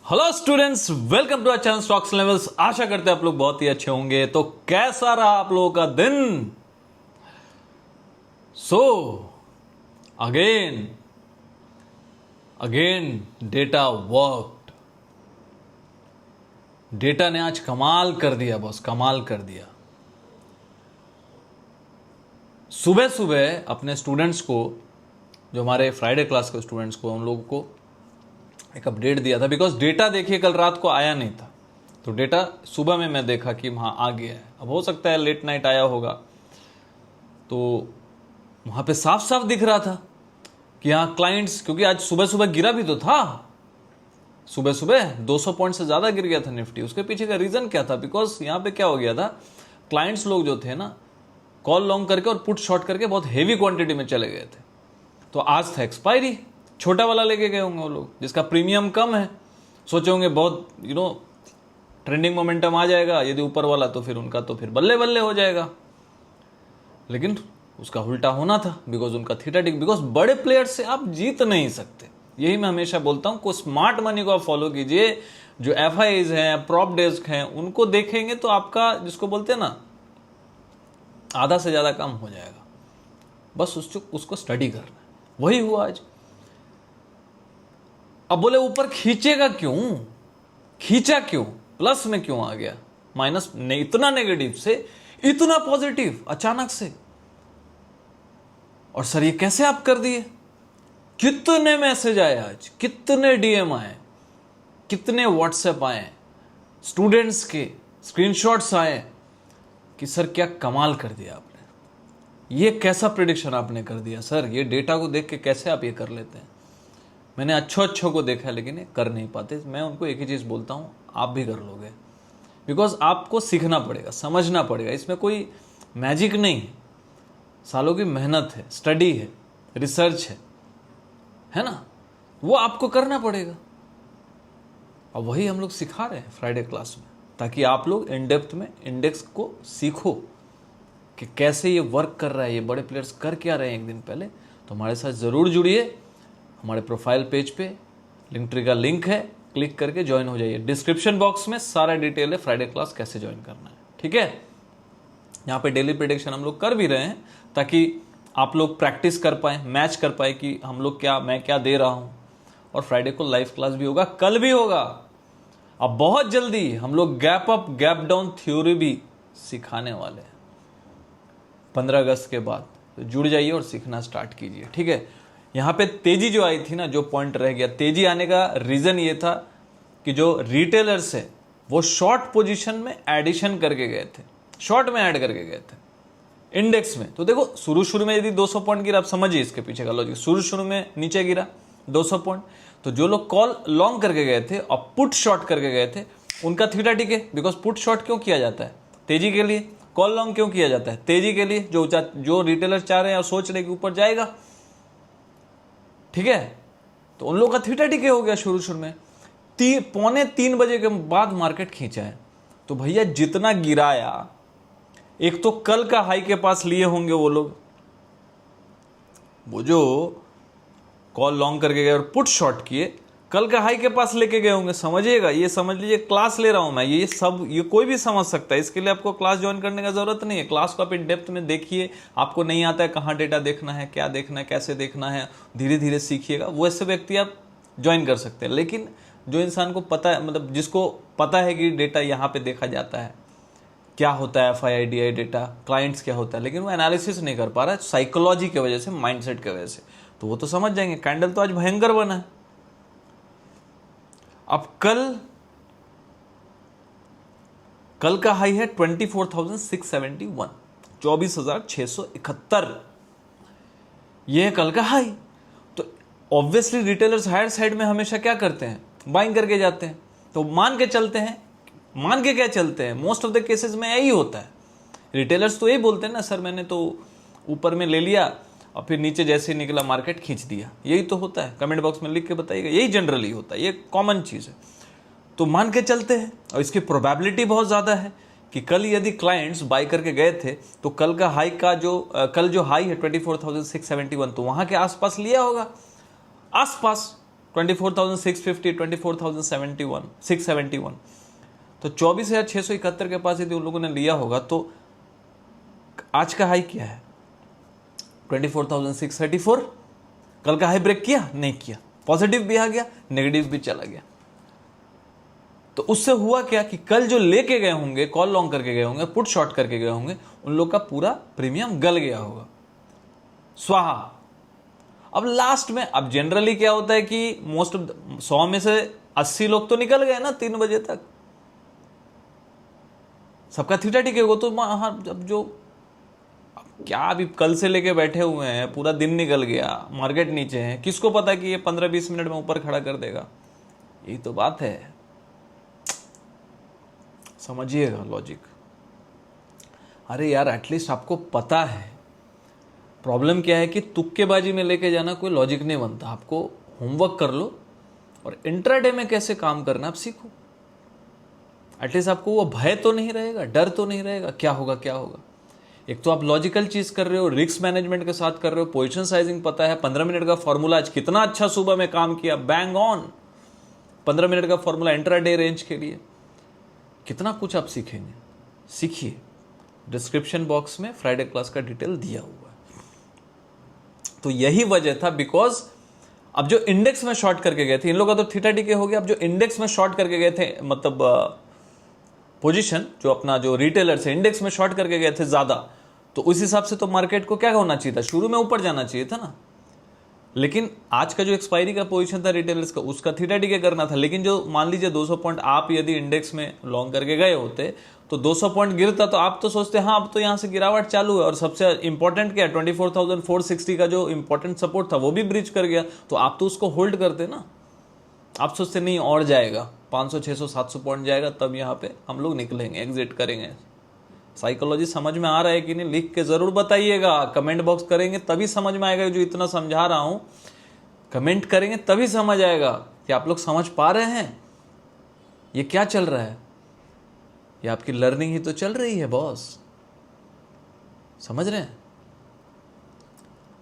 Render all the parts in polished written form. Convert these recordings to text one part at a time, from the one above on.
Hello students, welcome to our channel stocks levels. आशा करते हैं आप लोग बहुत ही अच्छे होंगे। तो कैसा रहा आप लोगों का दिन? So again data worked. Data ने आज कमाल कर दिया बॉस, कमाल कर दिया। सुबह सुबह अपने स्टूडेंट्स को, जो हमारे फ्राइडे क्लास के स्टूडेंट्स को, उन लोगों को एक अपडेट दिया था। बिकॉज डेटा देखिए कल रात को आया नहीं था, तो डेटा सुबह में मैं देखा कि वहाँ आ गया है। अब हो सकता है लेट नाइट आया होगा, तो वहाँ पे साफ साफ दिख रहा था कि यहाँ क्लाइंट्स, क्योंकि आज सुबह सुबह गिरा भी तो था। सुबह सुबह 200 पॉइंट से ज़्यादा गिर गया था निफ्टी। उसके पीछे का रीज़न क्या था? बिकॉज यहाँ पे क्या हो गया था, क्लाइंट्स लोग जो थे ना, कॉल लॉन्ग करके और पुट शॉर्ट करके बहुत हेवी क्वांटिटी में चले गए थे। तो आज था एक्सपायरी, छोटा वाला लेके गए होंगे वो लोग, जिसका प्रीमियम कम है। सोचे होंगे बहुत ट्रेंडिंग मोमेंटम आ जाएगा यदि ऊपर वाला, तो फिर उनका तो फिर बल्ले बल्ले हो जाएगा। लेकिन उसका उल्टा होना था, बिकॉज उनका थीटा टिक। बिकॉज बड़े प्लेयर से आप जीत नहीं सकते। यही मैं हमेशा बोलता हूं, को स्मार्ट मनी को आप फॉलो कीजिए। जो FIs हैं, प्रॉप डेस्क हैं, उनको देखेंगे तो आपका, जिसको बोलते हैं ना, आधा से ज्यादा कम हो जाएगा। बस उसको स्टडी करना है। वही हुआ आज। अब बोले ऊपर खींचेगा क्यों, खींचा क्यों, प्लस में क्यों आ गया, माइनस ने, इतना नेगेटिव से इतना पॉजिटिव अचानक से। और सर ये कैसे आप कर दिए? कितने मैसेज आए आज, कितने DM आए, कितने व्हाट्सएप आए, स्टूडेंट्स के स्क्रीनशॉट्स आए कि सर क्या कमाल कर दिया आपने, ये कैसा प्रिडिक्शन आपने कर दिया सर, ये डेटा को देख के कैसे आप ये कर लेते हैं। मैंने अच्छों को देखा है, लेकिन ये कर नहीं पाते। मैं उनको एक ही चीज़ बोलता हूँ, आप भी कर लोगे। बिकॉज आपको सीखना पड़ेगा, समझना पड़ेगा। इसमें कोई मैजिक नहीं है, सालों की मेहनत है, स्टडी है, रिसर्च है ना, वो आपको करना पड़ेगा। और वही हम लोग सिखा रहे हैं फ्राइडे क्लास में, ताकि आप लोग इन डेप्थ में इंडेक्स को सीखो कि कैसे ये वर्क कर रहा है, ये बड़े प्लेयर्स कर क्या रहे हैं एक दिन पहले। तो हमारे साथ ज़रूर जुड़िए। हमारे प्रोफाइल पेज पे लिंकट्री का लिंक है, क्लिक करके ज्वाइन हो जाइए। डिस्क्रिप्शन बॉक्स में सारा डिटेल है फ्राइडे क्लास कैसे ज्वाइन करना है, ठीक है। यहाँ पे डेली प्रेडिक्शन हम लोग कर भी रहे हैं, ताकि आप लोग प्रैक्टिस कर पाए, मैच कर पाए कि हम लोग क्या, मैं क्या दे रहा हूँ। और फ्राइडे को लाइव क्लास भी होगा, कल भी होगा। अब बहुत जल्दी हम लोग gap up gap down theory भी सिखाने वाले हैं 15 अगस्त के बाद। तो जुड़ जाइए और सीखना स्टार्ट कीजिए, ठीक है। यहाँ पे तेजी जो आई थी ना, जो पॉइंट रह गया, तेजी आने का रीजन ये था कि जो रिटेलर्स है वो शॉर्ट पोजीशन में एडिशन करके गए थे, शॉर्ट में ऐड करके गए थे इंडेक्स में। तो देखो शुरू में यदि 200 पॉइंट गिरा, आप समझिए इसके पीछे का लॉजिक। शुरू में नीचे गिरा 200 पॉइंट, तो जो लोग कॉल लॉन्ग करके गए थे और पुट शॉर्ट करके गए थे, उनका थीटा टिक है। बिकॉज पुट शॉर्ट क्यों किया जाता है? तेजी के लिए। कॉल लॉन्ग क्यों किया जाता है? तेजी के लिए। जो रिटेलर चाह रहे हैं और सोच रहे कि ऊपर जाएगा, ठीक है, तो उन लोगों का थीटा टिके हो गया शुरू में। 2:45 बजे के बाद मार्केट खींचा है। तो भैया जितना गिराया, एक तो कल का हाई के पास लिए होंगे वो लोग, वो जो कॉल लॉन्ग करके गए और पुट शॉर्ट किए, कल का हाई के पास लेके गए होंगे। समझिएगा, ये समझ लीजिए, क्लास ले रहा हूं मैं। ये कोई भी समझ सकता है। इसके लिए आपको क्लास ज्वाइन करने का जरूरत नहीं है। क्लास को आप इन डेप्थ में देखिए। आपको नहीं आता है कहाँ डेटा देखना है, क्या देखना है, कैसे देखना है, धीरे धीरे सीखिएगा। वो ऐसे व्यक्ति आप ज्वाइन कर सकते हैं। लेकिन जो इंसान को पता है, मतलब जिसको पता है कि डेटा यहाँ पे देखा जाता है, क्या होता है FI DI डेटा, क्लाइंट्स क्या होता है, लेकिन वो एनालिसिस नहीं कर पा रहा है साइकोलॉजी की वजह से, माइंडसेट की वजह से, तो वो तो समझ जाएंगे। कैंडल तो आज भयंकर बना है। अब कल का हाई है 24,671, 24,671, यह है कल का हाई। तो ऑब्वियसली रिटेलर्स हायर साइड में हमेशा क्या करते हैं? बाइंग करके जाते हैं। तो मान के चलते हैं, मान के क्या चलते हैं? मोस्ट ऑफ द केसेस में यही होता है। रिटेलर्स तो यही बोलते हैं ना, सर मैंने तो ऊपर में ले लिया और फिर नीचे जैसे ही निकला मार्केट खींच दिया। यही तो होता है। कमेंट बॉक्स में लिख के बताइएगा। यही जनरली होता है, ये कॉमन चीज़ है। तो मान के चलते हैं, और इसकी प्रोबेबिलिटी बहुत ज़्यादा है कि कल यदि क्लाइंट्स बाई करके गए थे, तो कल का हाई का कल जो हाई है 24,671, तो वहाँ के आसपास लिया होगा, आसपास। 24,650, 24,071, 671, तो 24,671 के पास यदि उन लोगों ने लिया होगा तो आज का हाई क्या है? 24,634। कल का हाई ब्रेक किया? नहीं किया। पॉजिटिव भी आ गया, नेगेटिव भी चला गया। तो उससे हुआ क्या कि कल जो लेके गए होंगे, कॉल लॉन्ग करके गए होंगे, पुट शॉर्ट करके गए होंगे, उन लोग का पूरा प्रीमियम गल गया होगा, स्वाहा। अब लास्ट में, अब जनरली क्या होता है कि मोस्ट 100 में से 80 लोग तो निकल गए ना 3 बजे तक, सबका थीटा टिकेगा। तो अब जो क्या अभी कल से लेके बैठे हुए हैं, पूरा दिन निकल गया, मार्केट नीचे है, किसको पता कि ये 15-20 मिनट में ऊपर खड़ा कर देगा? यही तो बात है, समझिएगा लॉजिक। अरे यार, एटलीस्ट आपको पता है। प्रॉब्लम क्या है कि तुक्केबाजी में लेके जाना कोई लॉजिक नहीं बनता। आपको होमवर्क कर लो और इंट्राडे में कैसे काम करना आप सीखो। एटलीस्ट आपको वो भय तो नहीं रहेगा, डर तो नहीं रहेगा क्या होगा क्या होगा। एक तो आप लॉजिकल चीज कर रहे हो, रिस्क मैनेजमेंट के साथ कर रहे हो, पोजीशन साइजिंग पता है, 15 मिनट का फॉर्मूला। आज कितना अच्छा सुबह में काम किया, बैंग ऑन। 15 मिनट का फॉर्मूला इंट्राडे रेंज के लिए, कितना कुछ आप सीखेंगे। सीखिए, डिस्क्रिप्शन बॉक्स में फ्राइडे क्लास का डिटेल दिया हुआ है। तो यही वजह था, बिकॉज अब जो इंडेक्स में शॉर्ट करके गए थे इन लोगों का तो थीटा टिके हो गया। अब जो इंडेक्स में शॉर्ट करके गए थे, मतलब पोजीशन जो अपना जो रिटेलर से इंडेक्स में शॉर्ट करके गए थे ज्यादा, तो उस हिसाब से तो मार्केट को क्या होना चाहिए था, शुरू में ऊपर जाना चाहिए था ना। लेकिन आज का जो एक्सपायरी का पोजीशन था रिटेलर्स का, उसका थीटा टिके करना था। लेकिन जो मान लीजिए 200 पॉइंट आप यदि इंडेक्स में लॉन्ग करके गए होते तो 200 पॉइंट गिरता तो आप तो सोचते हाँ अब तो यहां से गिरावट चालू है। और सबसे इंपॉर्टेंट क्या है, 24,460 का जो इंपॉर्टेंट सपोर्ट था वो भी ब्रीच कर गया, तो आप तो उसको होल्ड करते ना। आप सोचते नहीं और जाएगा 500, 600, 700 पॉइंट जाएगा, तब यहाँ पे हम लोग निकलेंगे, एग्जिट करेंगे। साइकोलॉजी समझ में आ रहा है कि नहीं, लिख के जरूर बताइएगा, कमेंट बॉक्स करेंगे तभी समझ में आएगा। जो इतना समझा रहा हूं, कमेंट करेंगे तभी समझ आएगा कि आप लोग समझ पा रहे हैं ये क्या चल रहा है। ये आपकी लर्निंग ही तो चल रही है बॉस, समझ रहे हैं।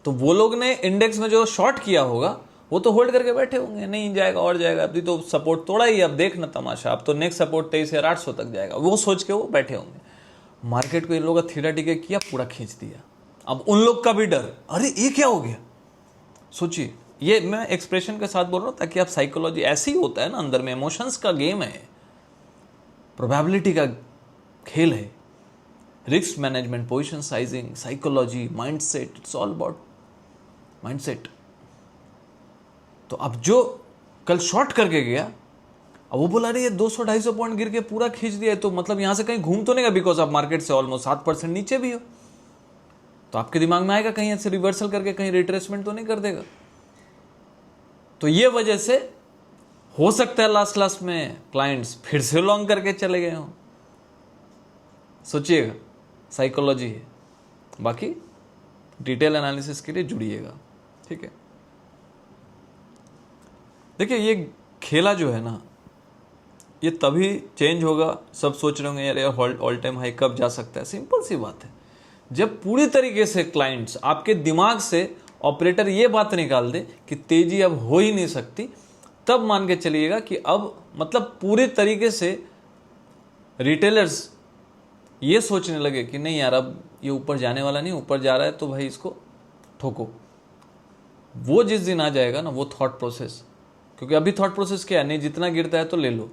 तो वो लोग ने इंडेक्स में जो शॉर्ट किया होगा वो तो होल्ड करके बैठे होंगे, नहीं जाएगा और जाएगा, अभी तो सपोर्ट तोड़ा ही, अब देखना तमाशा, अब तो नेक्स्ट सपोर्ट 23,800 तक जाएगा, वो सोच के वो बैठे होंगे। मार्केट को इन लोगों का थीटा टिके किया, पूरा खींच दिया। अब उन लोग का भी डर, अरे ये क्या हो गया। सोचिए, ये मैं एक्सप्रेशन के साथ बोल रहा हूं ताकि आप साइकोलॉजी, ऐसे ही होता है ना, अंदर में इमोशंस का गेम है, प्रोबेबिलिटी का खेल है, risk management, position sizing, psychology, mindset, it's all about mindset. तो अब जो कल शॉर्ट करके गया, अब वो बोला रही है 200-250 पॉइंट गिर के पूरा खींच दिया है, तो मतलब यहां से कहीं घूम तो नहीं गया, बिकॉज आप मार्केट से ऑलमोस्ट 7% नीचे भी हो। तो आपके दिमाग में आएगा कहीं ऐसे रिवर्सल करके कहीं रिट्रेसमेंट तो नहीं कर देगा। तो ये वजह से हो सकता है लास्ट में क्लाइंट्स फिर से लॉन्ग करके चले गए हों। सोचिएगा, साइकोलॉजी है। बाकी डिटेल एनालिसिस के लिए जुड़िएगा, ठीक है। देखिए, ये खेला जो है ना, ये तभी चेंज होगा। सब सोच रहे होंगे यार ऑल टाइम हाई कब जा सकता है। सिंपल सी बात है, जब पूरी तरीके से क्लाइंट्स आपके दिमाग से, ऑपरेटर ये बात निकाल दे कि तेजी अब हो ही नहीं सकती, तब मान के चलिएगा कि अब मतलब पूरे तरीके से रिटेलर्स ये सोचने लगे कि नहीं यार अब ये ऊपर जाने वाला नहीं, ऊपर जा रहा है तो भाई इसको ठोको। वो जिस दिन आ जाएगा ना, वो थॉट प्रोसेस, क्योंकि अभी थॉट प्रोसेस क्या है, नहीं जितना गिरता है तो ले लो।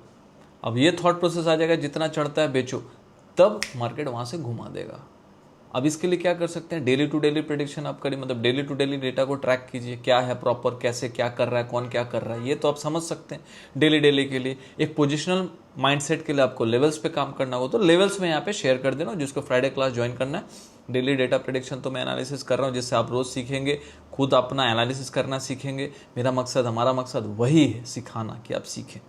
अब ये थॉट प्रोसेस आ जाएगा जितना चढ़ता है बेचो, तब मार्केट वहां से घुमा देगा। अब इसके लिए क्या कर सकते हैं, डेली टू डेली प्रेडिक्शन आप करिए, मतलब डेली टू डेली डेटा को ट्रैक कीजिए, क्या है प्रॉपर, कैसे क्या कर रहा है, कौन क्या कर रहा है, ये तो आप समझ सकते हैं डेली के लिए। एक पोजिशनल माइंडसेट के लिए आपको लेवल्स पे काम करना हो तो लेवल्स में यहाँ पे शेयर कर देना, जिसको फ्राइडे क्लास ज्वाइन करना है। डेली डेटा प्रेडिक्शन तो मैं एनालिसिस कर रहा हूँ, जिससे आप रोज सीखेंगे, खुद अपना एनालिसिस करना सीखेंगे। मेरा मकसद, हमारा मकसद वही है, सिखाना कि आप सीखें,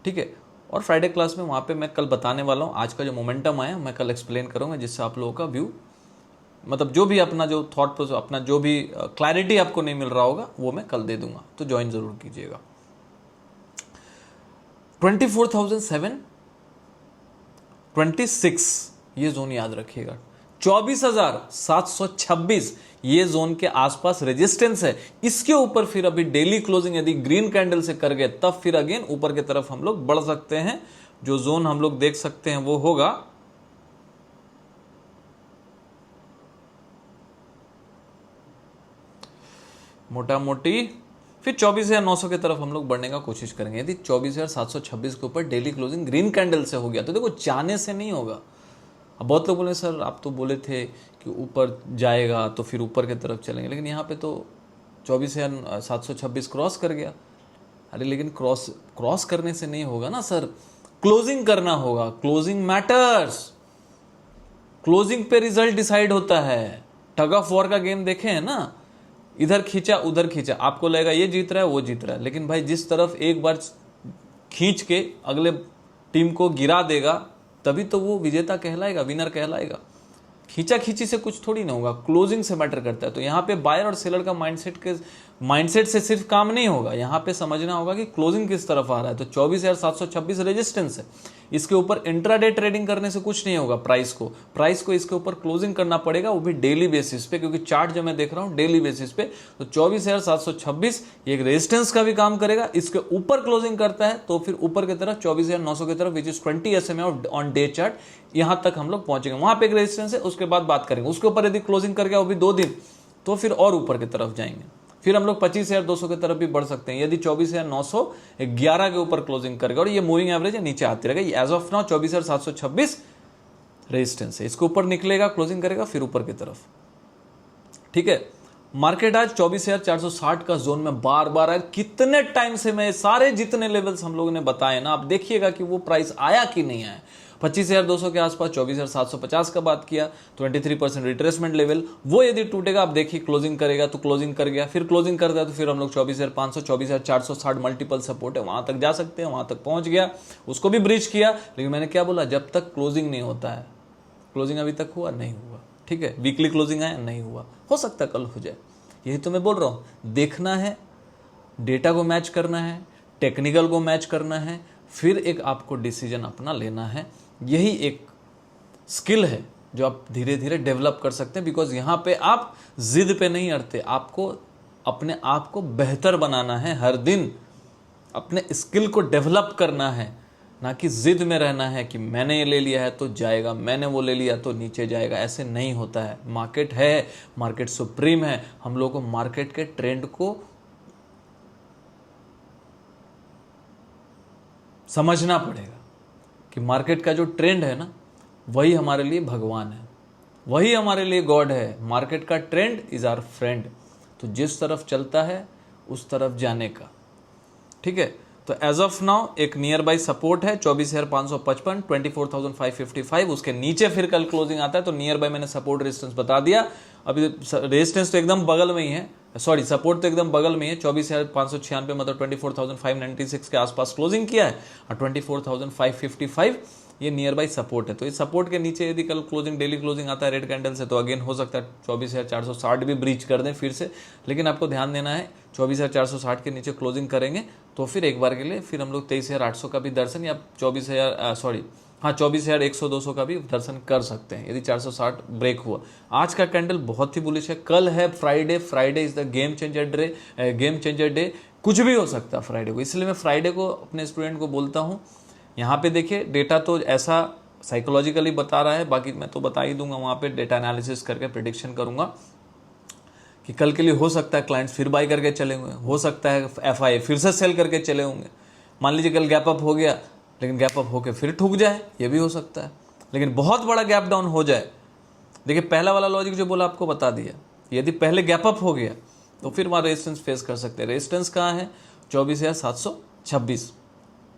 ठीक है। और फ्राइडे क्लास में वहाँ पे मैं कल बताने वाला हूँ, आज का जो मोमेंटम आया मैं कल एक्सप्लेन करूँगा, जिससे आप लोगों का व्यू, मतलब जो भी अपना जो थॉट प्रोसेस, अपना जो भी क्लैरिटी आपको नहीं मिल रहा होगा वो मैं कल दे दूंगा, तो ज्वाइन जरूर कीजिएगा। 24,726 ये जोन याद रखिएगा। 24,726 ये जोन के आसपास रेजिस्टेंस है, इसके ऊपर फिर अभी डेली क्लोजिंग यदि ग्रीन कैंडल से कर गए तब फिर अगेन ऊपर की तरफ हम लोग बढ़ सकते हैं। जो जोन हम लोग देख सकते हैं वो होगा मोटा मोटी फिर 24,900 की तरफ हम लोग बढ़ने का कोशिश करेंगे। यदि 24,726 के ऊपर डेली क्लोजिंग ग्रीन कैंडल से हो गया तो देखो जाने से नहीं होगा। अब बहुत लोग बोले सर आप तो बोले थे कि ऊपर जाएगा तो फिर ऊपर की तरफ चलेंगे, लेकिन यहाँ पे तो 24,726 क्रॉस कर गया। अरे लेकिन क्रॉस करने से नहीं होगा ना सर, क्लोजिंग करना होगा। क्लोजिंग मैटर्स, क्लोजिंग पे रिजल्ट डिसाइड होता है। टग ऑफ वॉर का गेम देखे हैं ना, इधर खींचा उधर खींचा, आपको लगेगा ये जीत रहा है वो जीत रहा है, लेकिन भाई जिस तरफ एक बार खींच के अगले टीम को गिरा देगा तभी तो वो विजेता कहलाएगा, विनर कहलाएगा। खींचा खींची से कुछ थोड़ी ना होगा, क्लोजिंग से मैटर करता है। तो यहाँ पे बायर और सेलर का माइंडसेट से सिर्फ काम नहीं होगा, यहाँ पे समझना होगा कि क्लोजिंग किस तरफ आ रहा है। तो 24,726 रेजिस्टेंस है, इसके ऊपर इंट्राडे ट्रेडिंग करने से कुछ नहीं होगा। प्राइस को इसके ऊपर क्लोजिंग करना पड़ेगा, वो भी डेली बेसिस पे, क्योंकि चार्ट जो मैं देख रहा हूँ डेली बेसिस पे। तो 24,726 ये एक रेजिस्टेंस का भी काम करेगा, इसके ऊपर क्लोजिंग करता है तो फिर ऊपर की तरफ 24,900 की तरफ which is 20 SMA on day chart, यहां तक हम लोग पहुंचेंगे। वहां पे एक रेजिस्टेंस है, उसके बाद बात करेंगे। उसके ऊपर यदि क्लोजिंग कर गया वो भी 2 दिन तो फिर और ऊपर की तरफ जाएंगे। फिर हम लोग 25,200 की तरफ भी बढ़ सकते हैं यदि 24,911 के ऊपर क्लोजिंग करेगा। और ये मूविंग एवरेज है, नीचे आती रहेगा। एज ऑफ नाउ 24,726 रेजिस्टेंस है, इसके ऊपर निकलेगा, क्लोजिंग करेगा, फिर ऊपर की तरफ। ठीक है, मार्केट आज 24,460 का जोन में बार बार आया। कितने टाइम से मैं सारे जितने लेवल्स हम लोगों ने बताए ना, आप देखिएगा कि वो प्राइस आया कि नहीं आया। 25,200 के आसपास 24,750 का बात किया, 23% रिट्रेसमेंट लेवल, वो यदि टूटेगा आप देखिए क्लोजिंग करेगा तो क्लोजिंग कर गया, फिर क्लोजिंग कर दिया तो फिर हम लोग 24,500 24,460 मल्टीपल सपोर्ट है, वहां तक जा सकते हैं। वहां तक पहुंच गया, उसको भी ब्रीच किया। लेकिन मैंने क्या बोला, जब तक क्लोजिंग नहीं होता है, क्लोजिंग अभी तक हुआ नहीं हुआ, ठीक है, वीकली क्लोजिंग आया नहीं हुआ, हो सकता है कल हो जाए। यही तो मैं बोल रहा हूं, देखना है, डेटा को मैच करना है, टेक्निकल को मैच करना है, फिर एक आपको डिसीजन अपना लेना है। यही एक स्किल है जो आप धीरे धीरे डेवलप कर सकते हैं। बिकॉज यहां पे आप जिद पे नहीं अड़ते, आपको अपने आप को बेहतर बनाना है, हर दिन अपने स्किल को डेवलप करना है, ना कि जिद में रहना है कि मैंने ये ले लिया है तो जाएगा, मैंने वो ले लिया तो नीचे जाएगा। ऐसे नहीं होता है। मार्केट है, मार्केट सुप्रीम है, हम लोगों को मार्केट के ट्रेंड को समझना पड़ेगा कि मार्केट का जो ट्रेंड है ना, वही हमारे लिए भगवान है, वही हमारे लिए गॉड है। मार्केट का ट्रेंड इज आवर फ्रेंड। तो जिस तरफ चलता है उस तरफ जाने का, ठीक है। तो एज ऑफ नाउ एक नियर बाई सपोर्ट है 24,555, 24,555, उसके नीचे फिर कल क्लोजिंग आता है तो नियर बाई मैंने सपोर्ट रेजिस्टेंस बता दिया। अभी रेजिस्टेंस तो एकदम बगल में ही है, सॉरी सपोर्ट तो एकदम बगल में है। 24,596 मतलब 24,596 के आसपास क्लोजिंग किया है, और 24,555 ये नियर बाई सपोर्ट है। तो इस सपोर्ट के नीचे यदि कल क्लोजिंग, डेली क्लोजिंग आता है रेड कैंडल से, तो अगेन हो सकता है 24,460 भी ब्रीच कर दें फिर से। लेकिन आपको ध्यान देना है 24,460 के नीचे क्लोजिंग करेंगे तो फिर एक बार के लिए फिर हम लोग 23,800 का भी दर्शन, या 24,100-200 का भी दर्शन कर सकते हैं यदि 460 ब्रेक हुआ। आज का कैंडल बहुत ही बुलिश है। कल है Friday is the game changer day. कुछ भी हो सकता है फ्राइडे को, इसलिए मैं फ्राइडे को अपने स्टूडेंट को बोलता हूँ। यहाँ पे देखिए डेटा तो ऐसा साइकोलॉजिकली बता रहा है, बाकी मैं तो बता ही दूंगा, वहाँ पे डेटा एनालिसिस करके प्रेडिक्शन करूंगा कि कल के लिए हो सकता है क्लाइंट्स फिर बाई करके चले हुए, हो सकता है FI फिर से सेल करके चले होंगे। मान लीजिए कल गैप अप हो गया, लेकिन गैप अप होकर फिर ठुक जाए, ये भी हो सकता है। लेकिन बहुत बड़ा गैप डाउन हो जाए, देखिए पहला वाला लॉजिक जो बोला आपको बता दिया, यदि पहले गैप अप हो गया तो फिर वहाँ रेजिस्टेंस फेस कर सकते हैं। रेजिस्टेंस कहाँ है? 24,726,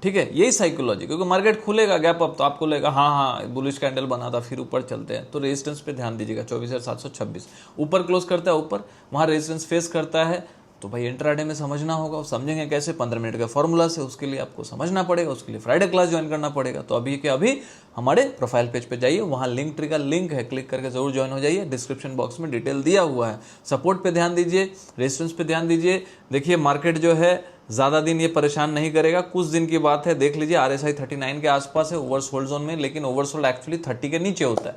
ठीक है। यही साइकोलॉजी, क्योंकि मार्केट खुलेगा गैप अप तो आपको लगेगा हाँ बुलिश कैंडल बना था, फिर ऊपर चलते हैं। तो रेजिस्टेंस पे ध्यान दीजिएगा। 24,726 ऊपर क्लोज करता है, ऊपर वहाँ रेजिस्टेंस फेस करता है, तो भाई इंट्राडे में समझना होगा। समझेंगे कैसे? 15 मिनट का फॉर्मूला से। उसके लिए आपको समझना पड़ेगा, उसके लिए फ्राइडे क्लास ज्वाइन करना पड़ेगा। तो अभी के अभी हमारे प्रोफाइल पेज पे जाइए, वहाँ लिंक ट्री का लिंक है, क्लिक करके जरूर ज्वाइन हो जाइए। डिस्क्रिप्शन बॉक्स में डिटेल दिया हुआ है। सपोर्ट पे ध्यान दीजिए, रेजिस्टेंस पे ध्यान दीजिए। देखिए मार्केट जो है ज़्यादा दिन ये परेशान नहीं करेगा, कुछ दिन की बात है। देख लीजिए RSI 39 के आसपास है ओवरसोल्ड जोन में, लेकिन ओवरसोल्ड एक्चुअली 30 के नीचे होता है।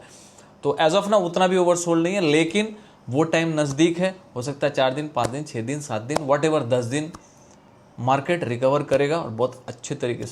तो एज ऑफ ना उतना भी ओवरसोल्ड नहीं है, लेकिन वो टाइम नज़दीक है, हो सकता है 4 दिन, 5 दिन, 6 दिन, 7 दिन, वॉट एवर 10 दिन मार्केट रिकवर करेगा और बहुत अच्छे तरीके से